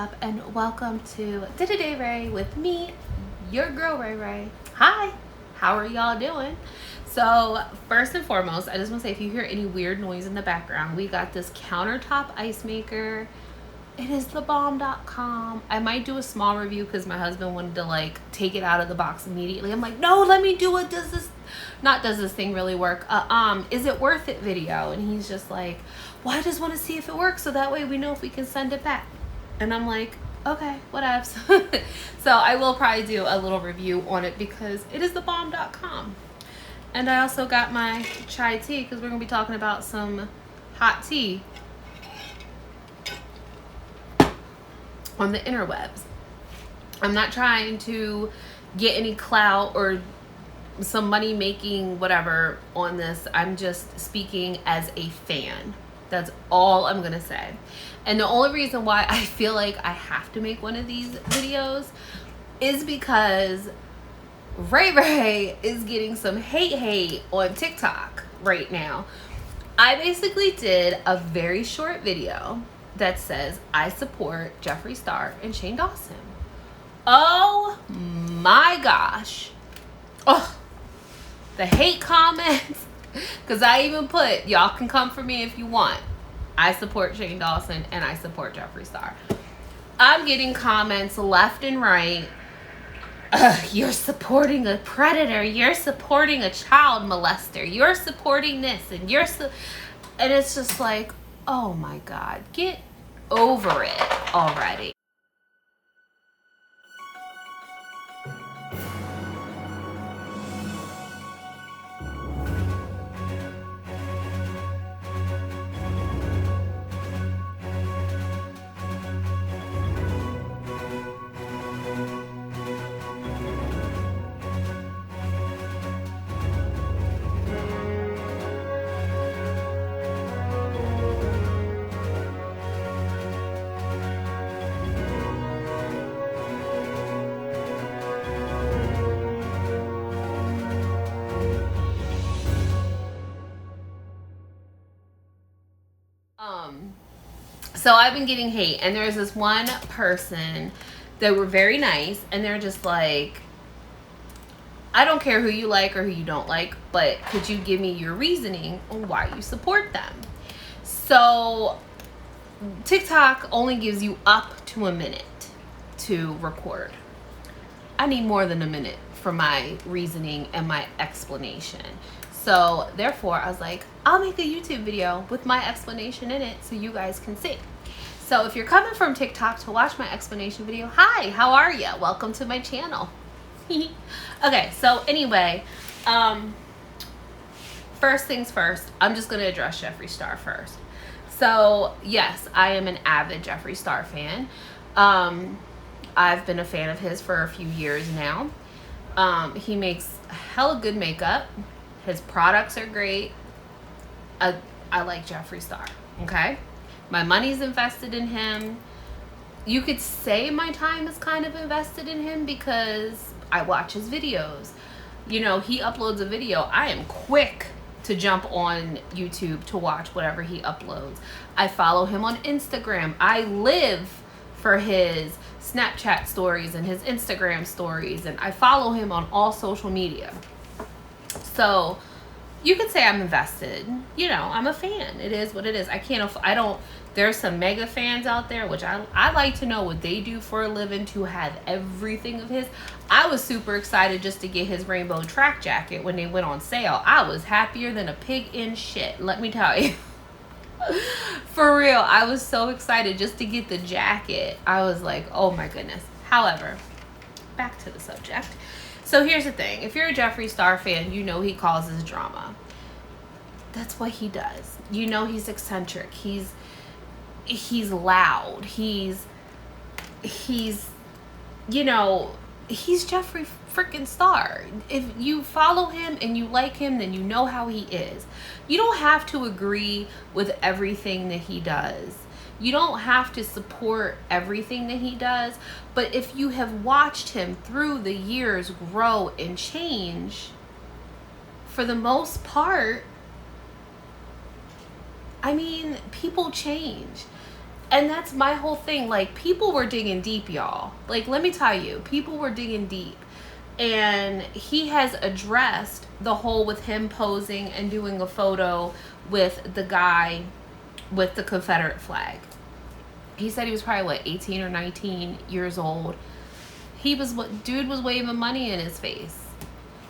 up, and welcome to Day Ray with me, your girl Ray Ray. Hi, how are y'all doing? So first and foremost, I just want to say, if you hear any weird noise in the background, we got this countertop ice maker. It is thebomb.com. I might do a small review because my husband wanted to take it out of the box immediately. I'm like, no, let me do it. Does this thing really work? Is it worth it video? And he's just like, well, I just want to see if it works so that way we know if we can send it back. And I'm like, okay, whatevs. So I will probably do a little review on it because it is thebomb.com. And I also got my chai tea because we're going to be talking about some hot tea on the interwebs. I'm not trying to get any clout or some money making whatever on this. I'm just speaking as a fan. That's all I'm gonna say. And the only reason why I feel like I have to make one of these videos is because Ray Ray is getting some hate on TikTok right now. I basically did a very short video that says I support Jeffree Star and Shane Dawson. Oh my gosh. Oh, the hate comments. Because I even put, y'all can come for me if you want. I support Shane Dawson and I support Jeffree Star. I'm getting comments left and right. You're supporting a predator. You're supporting a child molester. You're supporting this and and it's just like, oh my God, get over it already. So I've been getting hate, and there's this one person that were very nice, and they're just like, I don't care who you like or who you don't like, but could you give me your reasoning on why you support them? So TikTok only gives you up to a minute to record. I need more than a minute for my reasoning and my explanation. So therefore I was like, I'll make a YouTube video with my explanation in it so you guys can see. So if you're coming from TikTok to watch my explanation video, hi, how are you? Welcome to my channel. Okay, so anyway, first things first, I'm just gonna address Jeffree Star first. So yes, I am an avid Jeffree Star fan. I've been a fan of his for a few years now. He makes hella good makeup. His products are great. I like Jeffree Star, okay? My money's invested in him. You could say my time is kind of invested in him because I watch his videos. You know, he uploads a video. I am quick to jump on YouTube to watch whatever he uploads. I follow him on Instagram. I live for his Snapchat stories and his Instagram stories, and I follow him on all social media. So you could say I'm invested. You know, I'm a fan. It is what it is. There's some mega fans out there, which I like to know what they do for a living to have everything of his. I was super excited just to get his rainbow track jacket when they went on sale. I was happier than a pig in shit, let me tell you. For real, I was so excited just to get the jacket. I was like, oh my goodness. However, back to the subject. So here's the thing. If you're a Jeffree Star fan, you know he causes drama. That's what he does. You know he's eccentric. He's loud. He's you know, he's Jeffree freaking Star. If you follow him and you like him, then you know how he is. You don't have to agree with everything that he does. You don't have to support everything that he does, but if you have watched him through the years grow and change, for the most part, I mean, people change. And that's my whole thing. Like, people were digging deep, y'all. Like, let me tell you, people were digging deep. And he has addressed the whole with him posing and doing a photo with the guy with the Confederate flag. He said he was probably, what, 18 or 19 years old. Dude was waving money in his face.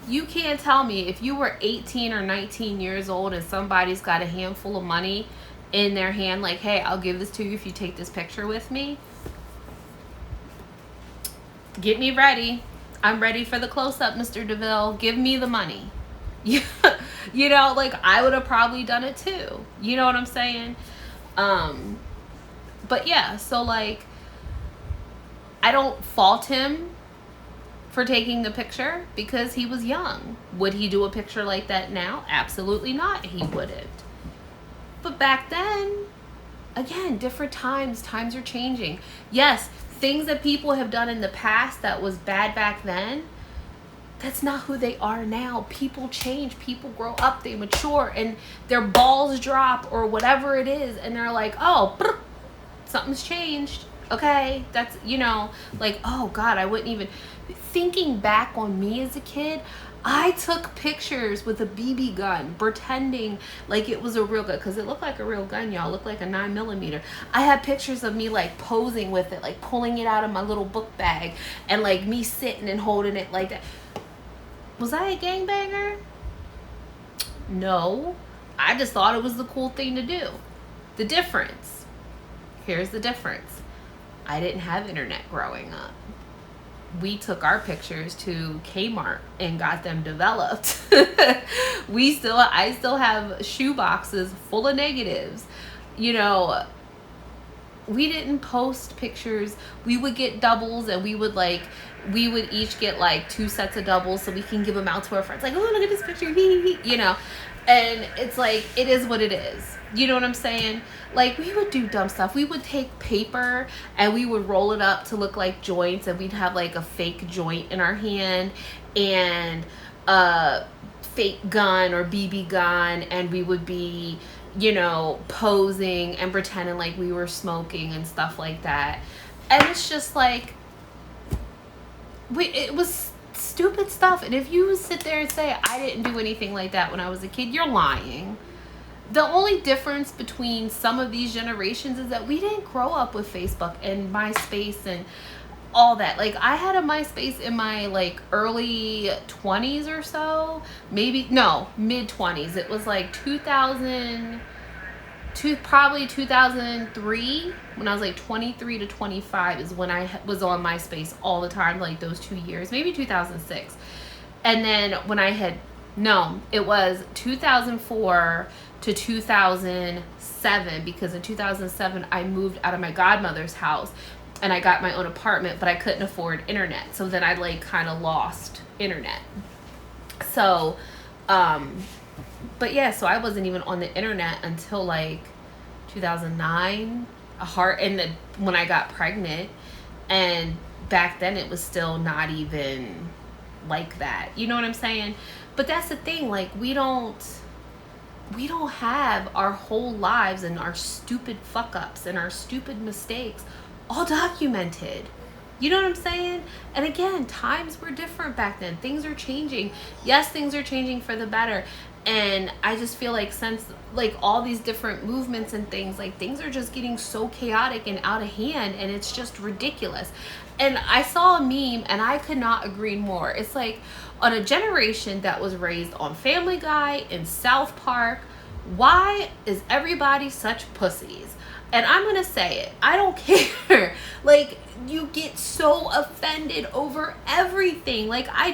You can't tell me if you were 18 or 19 years old and somebody's got a handful of money in their hand, like, hey, I'll give this to you if you take this picture with me. Get me ready. I'm ready for the close-up, Mr. DeVille. Give me the money. You know, like, I would have probably done it too. You know what I'm saying? But yeah, so, like, I don't fault him for taking the picture because he was young. Would he do a picture like that now? Absolutely not. He wouldn't. But back then, again, different times. Times are changing. Yes, things that people have done in the past that was bad back then, that's not who they are now. People change. People grow up. They mature. And their balls drop or whatever it is. And they're like, oh, something's changed. Okay, that's, you know, like, oh God, I wouldn't even, thinking back on me as a kid, I took pictures with a BB gun, pretending like it was a real gun, because it looked like a real gun, y'all. It looked like a 9mm. I had pictures of me, like, posing with it, like, pulling it out of my little book bag, and, like, me sitting and holding it like that. Was I a gangbanger? No. I just thought it was the cool thing to do. The difference. Here's the difference. I didn't have internet growing up. We took our pictures to Kmart and got them developed. I still have shoe boxes full of negatives. You know, we didn't post pictures. We would get doubles, and we would each get like 2 sets of doubles so we can give them out to our friends. Like, oh, look at this picture, you know. And it's like, it is what it is. You know what I'm saying? Like, we would do dumb stuff. We would take paper and we would roll it up to look like joints, and we'd have like a fake joint in our hand and a fake gun or BB gun, and we would be, you know, posing and pretending like we were smoking and stuff like that. And it's just like, it was stupid stuff. And if you sit there and say, I didn't do anything like that when I was a kid, you're lying. The only difference between some of these generations is that we didn't grow up with Facebook and MySpace and all that. Like, I had a MySpace in my, like, early 20s or so. Mid 20s. It was like probably 2003, when I was like 23 to 25 is when I was on MySpace all the time, like those 2 years, maybe 2006. And then it was 2004 to 2007, because in 2007 I moved out of my godmother's house and I got my own apartment, but I couldn't afford internet. So then I like kind of lost internet. So, but yeah, so I wasn't even on the internet until like 2009, when I got pregnant. And back then it was still not even like that. You know what I'm saying? But that's the thing, like, we don't have our whole lives and our stupid fuck ups and our stupid mistakes all documented. You know what I'm saying? And again, times were different back then. Things are changing. Yes, things are changing for the better. And I just feel like since, like, all these different movements and things, like, things are just getting so chaotic and out of hand, and it's just ridiculous. And I saw a meme and I could not agree more. It's like, on a generation that was raised on Family Guy and South Park, why is everybody such pussies? And I'm gonna say it, I don't care. Like, you get so offended over everything. Like, I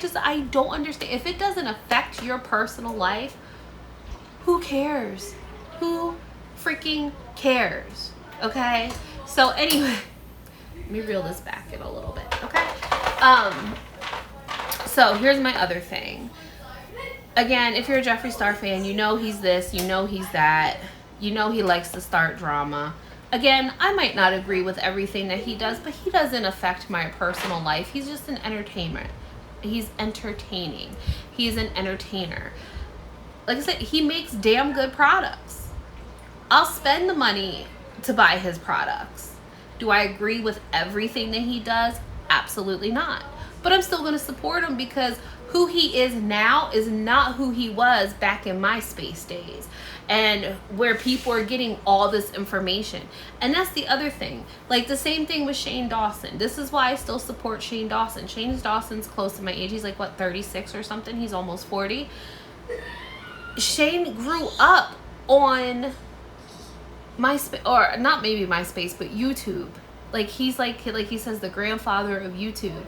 don't understand. If it doesn't affect your personal life, who cares? Who freaking cares? Okay? So anyway, let me reel this back in a little bit, okay? So here's my other thing. Again, if you're a Jeffree Star fan, you know he's this, you know he's that, you know he likes to start drama. Again, I might not agree with everything that he does, but he doesn't affect my personal life. He's just an entertainer. He's entertaining. He's an entertainer. Like I said, he makes damn good products. I'll spend the money to buy his products. Do I agree with everything that he does? Absolutely not. But I'm still going to support him because who he is now is not who he was back in MySpace days, and where people are getting all this information. And that's the other thing. Like the same thing with Shane Dawson. This is why I still support Shane Dawson. Shane Dawson's close to my age. He's like, what, 36 or something? He's almost 40. Shane grew up on MySpace, or not maybe MySpace, but YouTube. Like he's like he says, the grandfather of YouTube.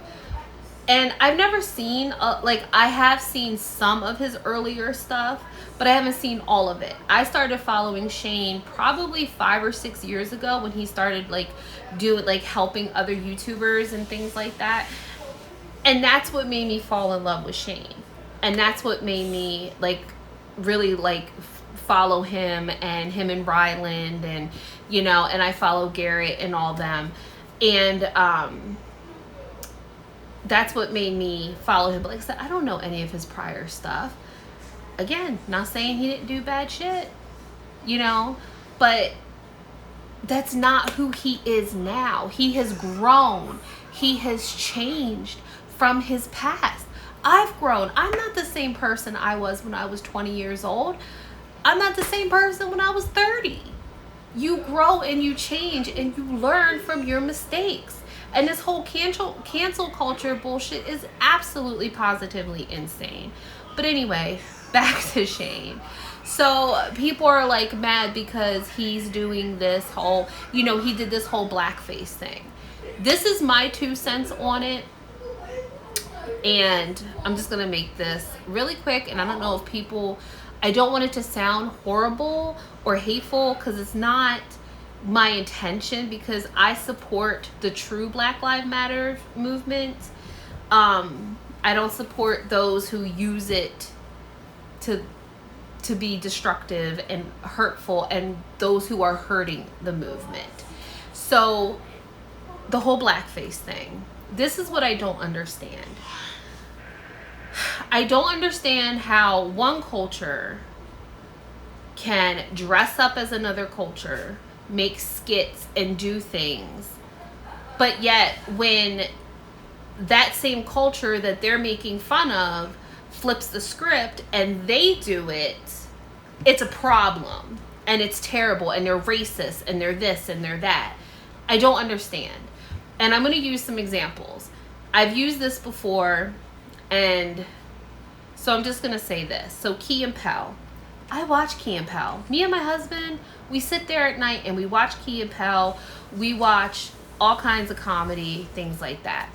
And I've never seen, like I have seen some of his earlier stuff, but I haven't seen all of it. I started following Shane probably 5 or 6 years ago when he started like helping other YouTubers and things like that. And that's what made me fall in love with Shane. And that's what made me like really like follow him and Ryland, and you know, and I follow Garrett and all them. And that's what made me follow him. But like I said, I don't know any of his prior stuff. Again, not saying he didn't do bad shit, you know, but that's not who he is now. He has grown. He has changed from his past. I've grown. I'm not the same person I was when I was 20 years old. I'm not the same person when I was 30. You grow and you change and you learn from your mistakes. And this whole cancel culture bullshit is absolutely positively insane. But anyway, back to Shane. So people are like mad because he's doing this whole, you know, he did this whole blackface thing. This is my 2 cents on it. And I'm just going to make this really quick. And I don't know if people, I don't want it to sound horrible or hateful, because it's not my intention, because I support the true Black Lives Matter movement. I don't support those who use it to be destructive and hurtful, and those who are hurting the movement. So the whole blackface thing, this is what I don't understand. I don't understand how one culture can dress up as another culture, make skits and do things, but yet when that same culture that they're making fun of flips the script and they do it, it's a problem and it's terrible and they're racist and they're this and they're that. I don't understand. And I'm going to use some examples. I've used this before, and so I'm just going to say this. So Key and Peele. I watch Key and Peele. Me and my husband, we sit there at night and we watch Key and Peele. We watch all kinds of comedy, things like that.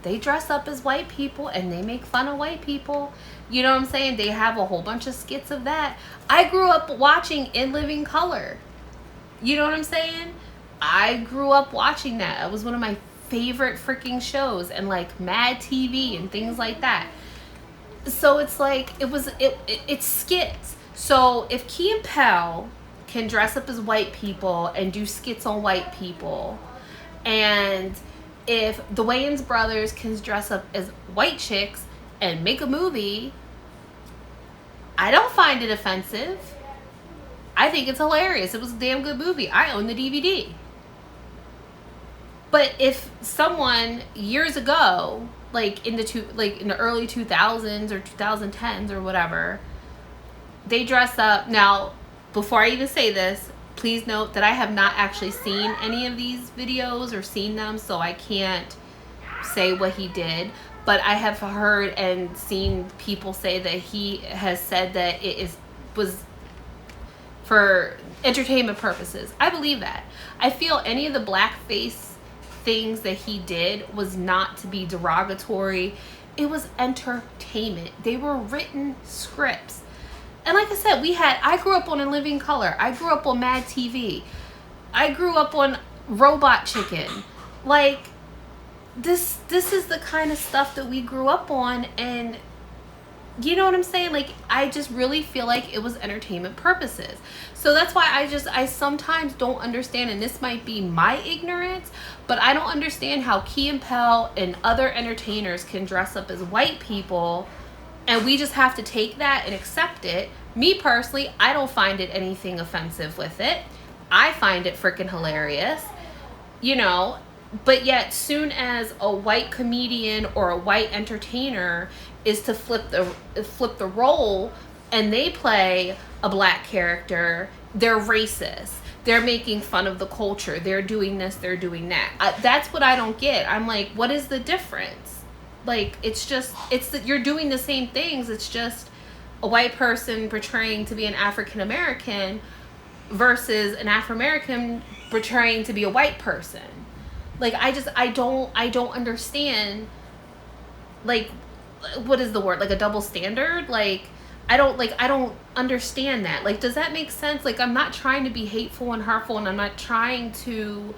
They dress up as white people and they make fun of white people. You know what I'm saying? They have a whole bunch of skits of that. I grew up watching In Living Color. You know what I'm saying? I grew up watching that. It was one of my favorite freaking shows, and like Mad TV and things like that. So it's like, it's skits. So if Key and Peele can dress up as white people and do skits on white people, and if the Wayans brothers can dress up as white chicks and make a movie, I don't find it offensive. I think it's hilarious. It was a damn good movie. I own the DVD. But if someone years ago, like in the early 2000s or 2010s or whatever, they dress up. Now, before I even say this, please note that I have not actually seen any of these videos or seen them, so I can't say what he did. But I have heard and seen people say that he has said that was for entertainment purposes. I believe that. I feel any of the blackface things that he did was not to be derogatory. It was entertainment. They were written scripts. And like I said, I grew up on In Living Color. I grew up on Mad TV. I grew up on Robot Chicken. Like, this is the kind of stuff that we grew up on, and you know what I'm saying? Like, I just really feel like it was entertainment purposes. So that's why I sometimes don't understand, and this might be my ignorance, but I don't understand how Key and Peele and other entertainers can dress up as white people, and we just have to take that and accept it. Me personally, I don't find it anything offensive with it. I find it freaking hilarious, you know. But yet, soon as a white comedian or a white entertainer is to flip the role, and they play a black character, they're racist. They're making fun of the culture. They're doing this. They're doing that. That's what I don't get. I'm like, what is the difference? Like, it's that you're doing the same things. It's just a white person portraying to be an African American versus an Afro American portraying to be a white person. Like, I don't understand, like, what is the word? Like, a double standard? Like, I don't understand that. Like, does that make sense? Like, I'm not trying to be hateful and hurtful, and I'm not trying to,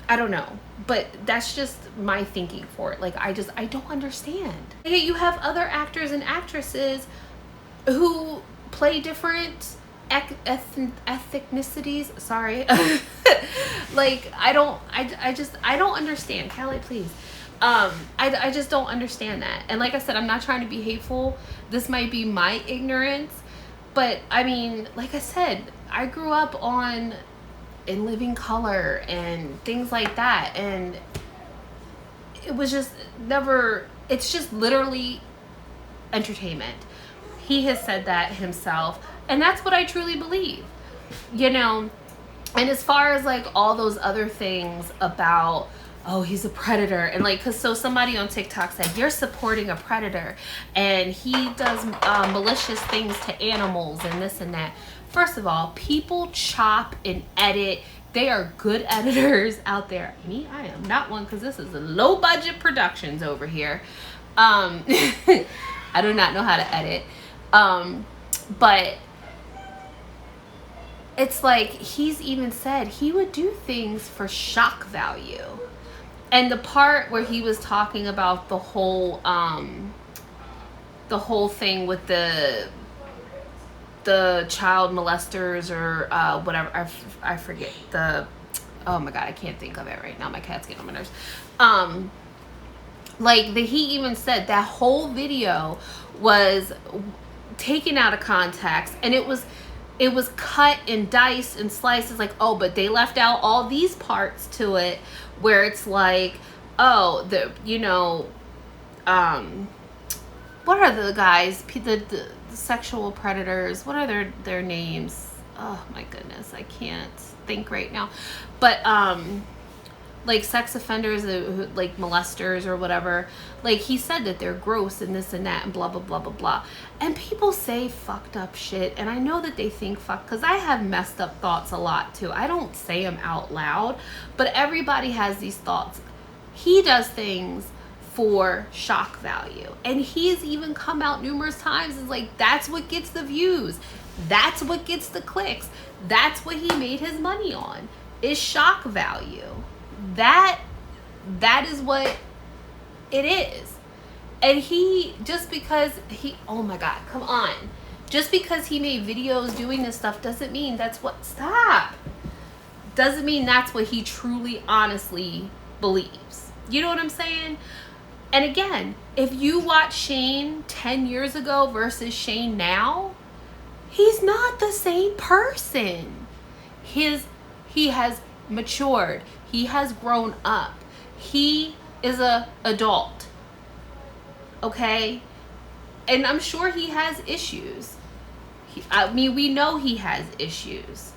I don't know. But that's just my thinking for it. Like, I don't understand. Yet you have other actors and actresses who play different ethnicities. Sorry. Like, I don't understand. Callie, please. I just don't understand that. And like I said, I'm not trying to be hateful. This might be my ignorance, but I mean, like I said, I grew up in Living Color and things like that, and it was just never, it's just literally entertainment. He has said that himself, and that's what I truly believe, you know. And as far as like all those other things about, oh, he's a predator, and like, cause so somebody on TikTok said, you're supporting a predator and he does malicious things to animals and this and that. First of all, people chop and edit. They are good editors out there. Me, I am not one, because this is a low budget productions over here. I do not know how to edit. But it's like, he's even said he would do things for shock value. And the part where he was talking about the whole thing with the child molesters or whatever, I forget oh my god, I can't think of it right now. My cat's getting on my nerves. Like, he even said that whole video was taken out of context, and it was cut and diced and sliced. It's like, oh, but they left out all these parts to it where it's like, oh, what are the guys, the sexual predators, what are their names? Oh my goodness, I can't think right now. But like sex offenders, like molesters or whatever, like he said that they're gross and this and that and blah blah blah blah blah. And people say fucked up shit, and I know that they think fuck, because I have messed up thoughts a lot too. I don't say them out loud, but everybody has these thoughts. He does things for shock value, and he's even come out numerous times and like, that's what gets the views, that's what gets the clicks, that's what he made his money on, is shock value. That is what it is. And he, just because he, oh my god, come on, just because he made videos doing this stuff doesn't mean that's what doesn't mean that's what he truly honestly believes. You know what I'm saying? And again, if you watch Shane 10 years ago versus Shane now, he's not the same person. He has matured. He has grown up. He is a adult. Okay? And I'm sure he has issues. We know he has issues.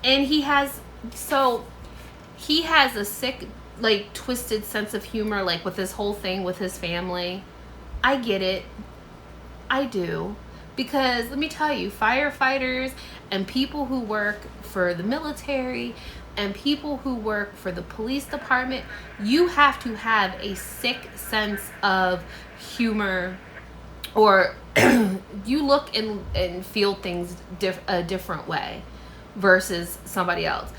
And he has a sick, like, twisted sense of humor, like with this whole thing with his family. I get it. I do. Because let me tell you, firefighters and people who work for the military and people who work for the police department, you have to have a sick sense of humor, or you look and feel things a different way versus somebody else.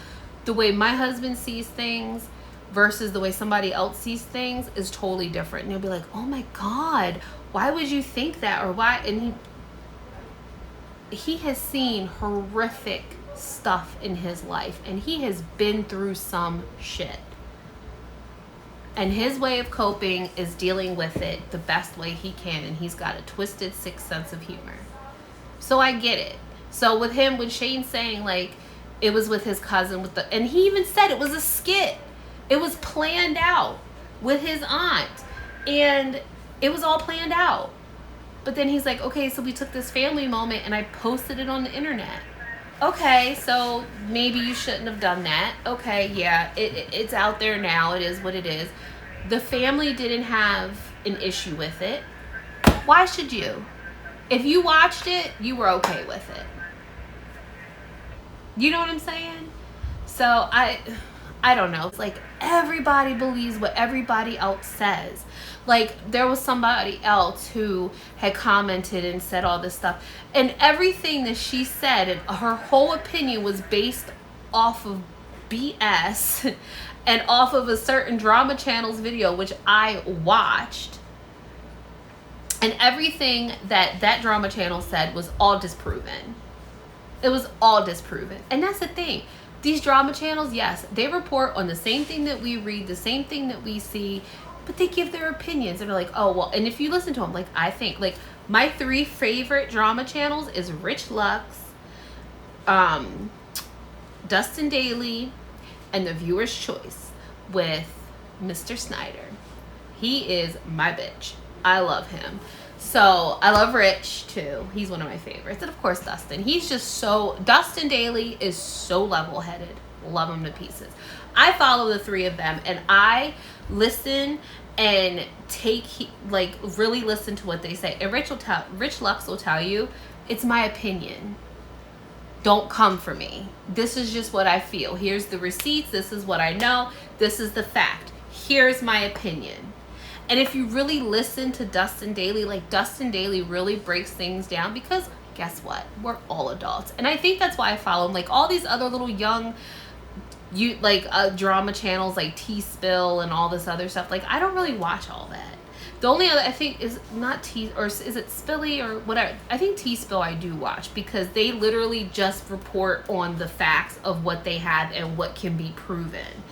The way my husband sees things versus the way somebody else sees things is totally different. And you'll be like, oh my god, why would you think that? Or why? And he has seen horrific stuff in his life, and he has been through some shit, and his way of coping is dealing with it the best way he can, and he's got a twisted, sick sense of humor. So I get it. So with him, when Shane's saying like it was with his cousin and he even said it was a skit. It was planned out with his aunt, and it was all planned out. But then he's like, okay, so we took this family moment and I posted it on the internet. Okay, so maybe you shouldn't have done that. Okay, yeah, it's out there now. It is what it is. The family didn't have an issue with it. Why should you? If you watched it, you were okay with it. You know what I'm saying? So I don't know. It's like everybody believes what everybody else says. Like there was somebody else who had commented and said all this stuff, and everything that she said and her whole opinion was based off of BS and off of a certain drama channel's video, which I watched. And everything that drama channel said was all disproven. It was all disproven. And that's the thing. These drama channels, yes, they report on the same thing that we read, the same thing that we see, but they give their opinions. And they're like, oh, well, and if you listen to them, like, I think, like, my 3 favorite drama channels is Rich Lux, Dustin Daily, and The Viewer's Choice with Mr. Snyder. He is my bitch. I love him. So I love Rich too. He's one of my favorites. And of course Dustin. He's just so, Dustin Daily is so level-headed. Love him to pieces. I follow the 3 of them and I listen and really listen to what they say. And Rich Lux will tell you, it's my opinion. Don't come for me. This is just what I feel. Here's the receipts. This is what I know. This is the fact. Here's my opinion. And if you really listen to Dustin Daily, like Dustin Daily really breaks things down, because guess what? We're all adults. And I think that's why I follow him. Like all these other little young drama channels like T-Spill and all this other stuff. Like I don't really watch all that. The only other I think is not T, or is it Spilly or whatever. I think T-Spill I do watch because they literally just report on the facts of what they have and what can be proven.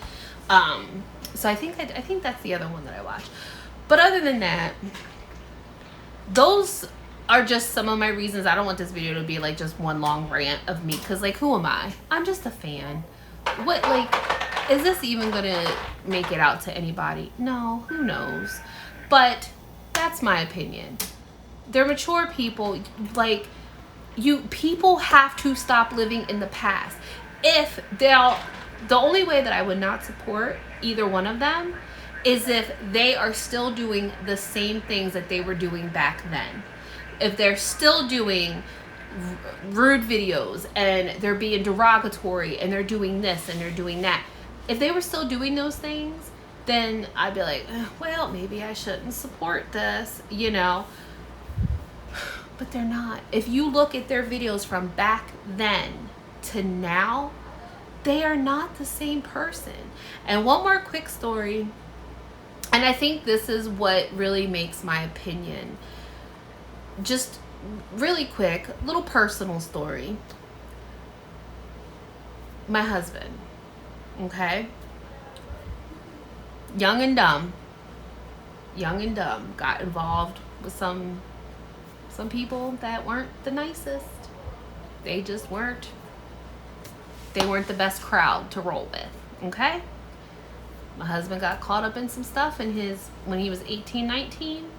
So I think that's the other one that I watch. But other than that, those are just some of my reasons. I don't want this video to be like just one long rant of me, because like, who am I? I'm just a fan. What, like, is this even gonna make it out to anybody? No, who knows? But that's my opinion. They're mature people. Like, people have to stop living in the past. The only way that I would not support either one of them is if they are still doing the same things that they were doing back then. If they're still doing rude videos and they're being derogatory and they're doing this and they're doing that. If they were still doing those things, then I'd be like, well, maybe I shouldn't support this, you know. But they're not. If you look at their videos from back then to now, they are not the same person. And one more quick story. And I think this is what really makes my opinion. Just really quick, little personal story. My husband, okay? Young and dumb, got involved with some people that weren't the nicest. They just weren't. They weren't the best crowd to roll with, okay? My husband got caught up in some stuff when he was 18, 19.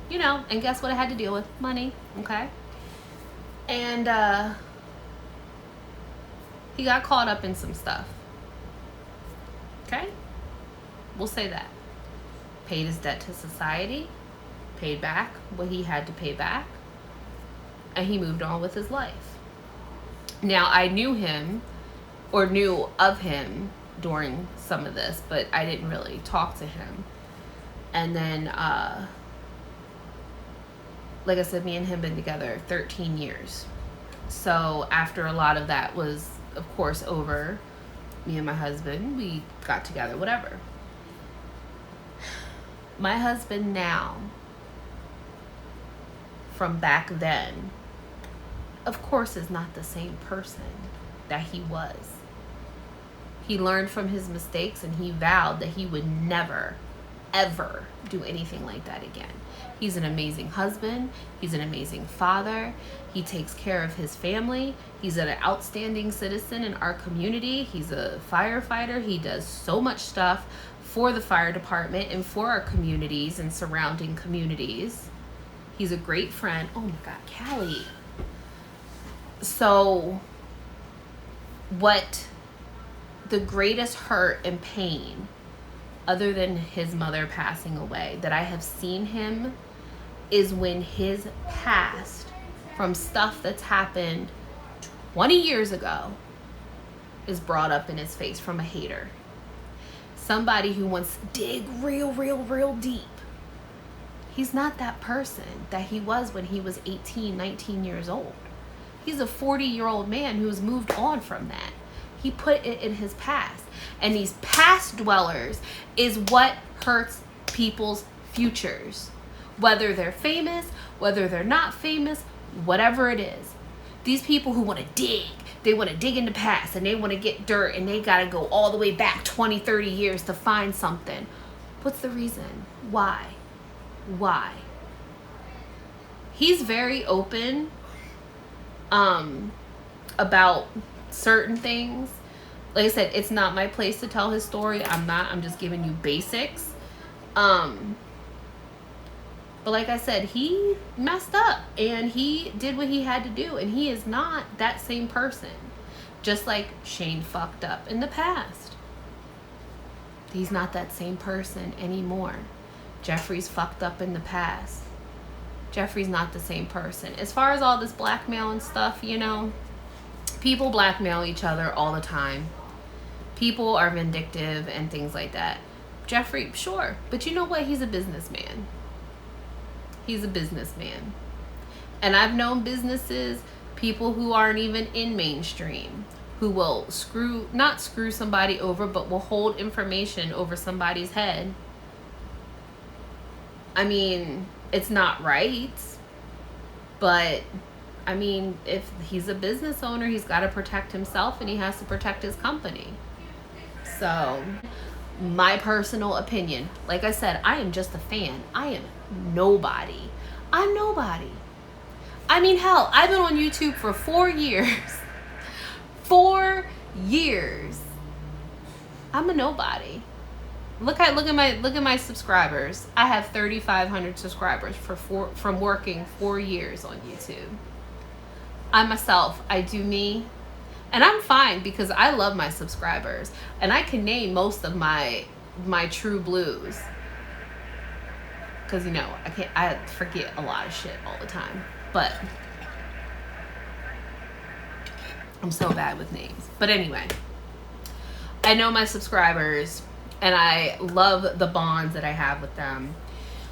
You know, and guess what I had to deal with? Money, okay? And he got caught up in some stuff. Okay? We'll say that. Paid his debt to society, paid back what he had to pay back, and he moved on with his life. Now, I knew of him during some of this, but I didn't really talk to him. And then, like I said, me and him been together 13 years. So after a lot of that was, of course, over, me and my husband, we got together, whatever. My husband now, from back then, of course, is not the same person that he was. He learned from his mistakes and he vowed that he would never ever do anything like that again. He's an amazing husband. He's an amazing father. He takes care of his family. He's an outstanding citizen in our community. He's a firefighter. He does so much stuff for the fire department and for our communities and surrounding communities. He's a great friend. Oh my God, Callie. So what the greatest hurt and pain, other than his mother passing away, that I have seen him is when his past from stuff that's happened 20 years ago is brought up in his face from a hater. Somebody who wants to dig real deep. He's not that person that he was when he was 18, 19 years old. He's a 40-year-old man who's moved on from that. He put it in his past. And these past dwellers is what hurts people's futures. Whether they're famous, whether they're not famous, whatever it is. These people who want to dig, they want to dig in the past and they want to get dirt and they got to go all the way back 20, 30 years to find something. What's the reason? Why? He's very open about certain things. Like I said, it's not my place to tell his story. I'm just giving you basics. But like I said, he messed up and he did what he had to do, and he is not that same person. Just like Shane fucked up in the past. He's not that same person anymore. Jeffrey's fucked up in the past. Jeffrey's not the same person. As far as all this blackmail and stuff, you know, people blackmail each other all the time. People are vindictive and things like that. Jeffrey, sure. But you know what? He's a businessman. He's a businessman. And I've known businesses, people who aren't even in mainstream, who will not screw somebody over, but will hold information over somebody's head. I mean, it's not right. But, I mean, if he's a business owner, he's got to protect himself and he has to protect his company. So, my personal opinion, like I said, I am just a fan. I am nobody. I'm nobody. I mean, hell, I've been on YouTube for 4 years. 4 years. I'm a nobody. Look at my subscribers. I have 3,500 subscribers from working 4 years on YouTube. I'm myself. I do me. And I'm fine because I love my subscribers. And I can name most of my true blues. Because, you know, I forget a lot of shit all the time. But I'm so bad with names. But anyway, I know my subscribers and I love the bonds that I have with them.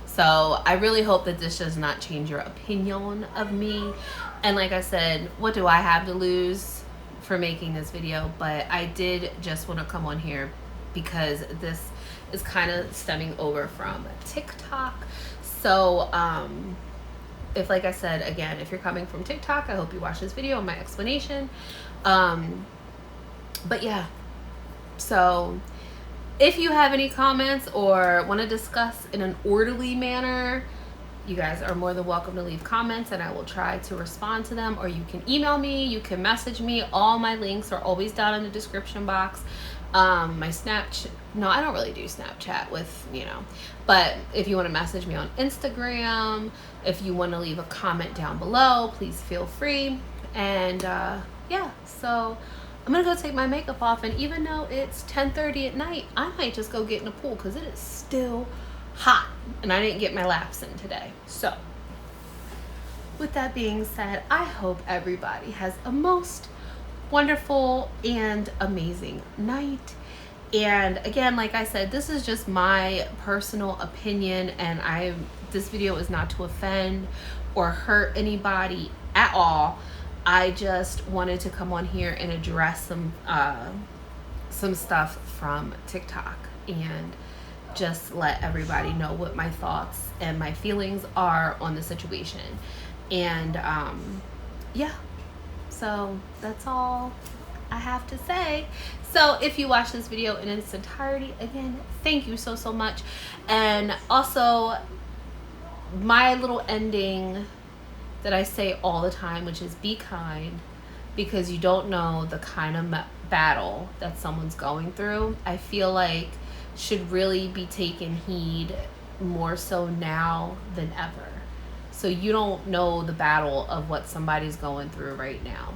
So I really hope that this does not change your opinion of me. And like I said, what do I have to lose for making this video? But I did just want to come on here because this is kind of stemming over from TikTok. So if, like I said, again, if you're coming from TikTok, I hope you watch this video and my explanation. But yeah, so if you have any comments or want to discuss in an orderly manner, you guys are more than welcome to leave comments and I will try to respond to them. Or you can email me, you can message me. All my links are always down in the description box. My Snapchat, no, I don't really do Snapchat with, you know, but if you want to message me on Instagram, if you want to leave a comment down below, please feel free. And yeah, so I'm gonna go take my makeup off, and even though it's 10:30 at night, I might just go get in the pool because it is still hot and I didn't get my laps in today. So with that being said, I hope everybody has a most wonderful and amazing night. And again, like I said, this is just my personal opinion, and this video is not to offend or hurt anybody at all. I just wanted to come on here and address some stuff from TikTok and just let everybody know what my thoughts and my feelings are on the situation. And yeah, so that's all I have to say. So if you watch this video in its entirety, again, thank you so much. And also, my little ending that I say all the time, which is be kind, because you don't know the kind of battle that someone's going through, I feel like should really be taken heed more so now than ever. So you don't know the battle of what somebody's going through right now.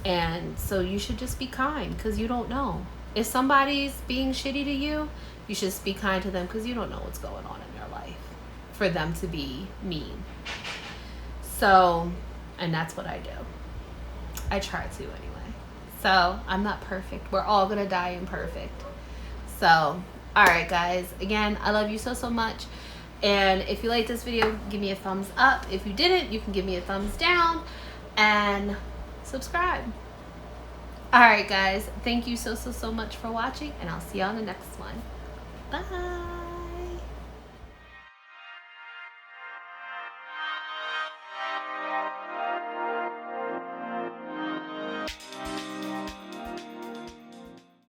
And so you should just be kind, because you don't know. If somebody's being shitty to you, you should just be kind to them, because you don't know what's going on in their life for them to be mean. So, and that's what I do. I try to anyway. So I'm not perfect. We're all gonna die imperfect. So, all right, guys. Again, I love you so much. And if you like this video, give me a thumbs up. If you didn't, you can give me a thumbs down and subscribe. All right, guys. Thank you so much for watching, and I'll see you on the next one. Bye.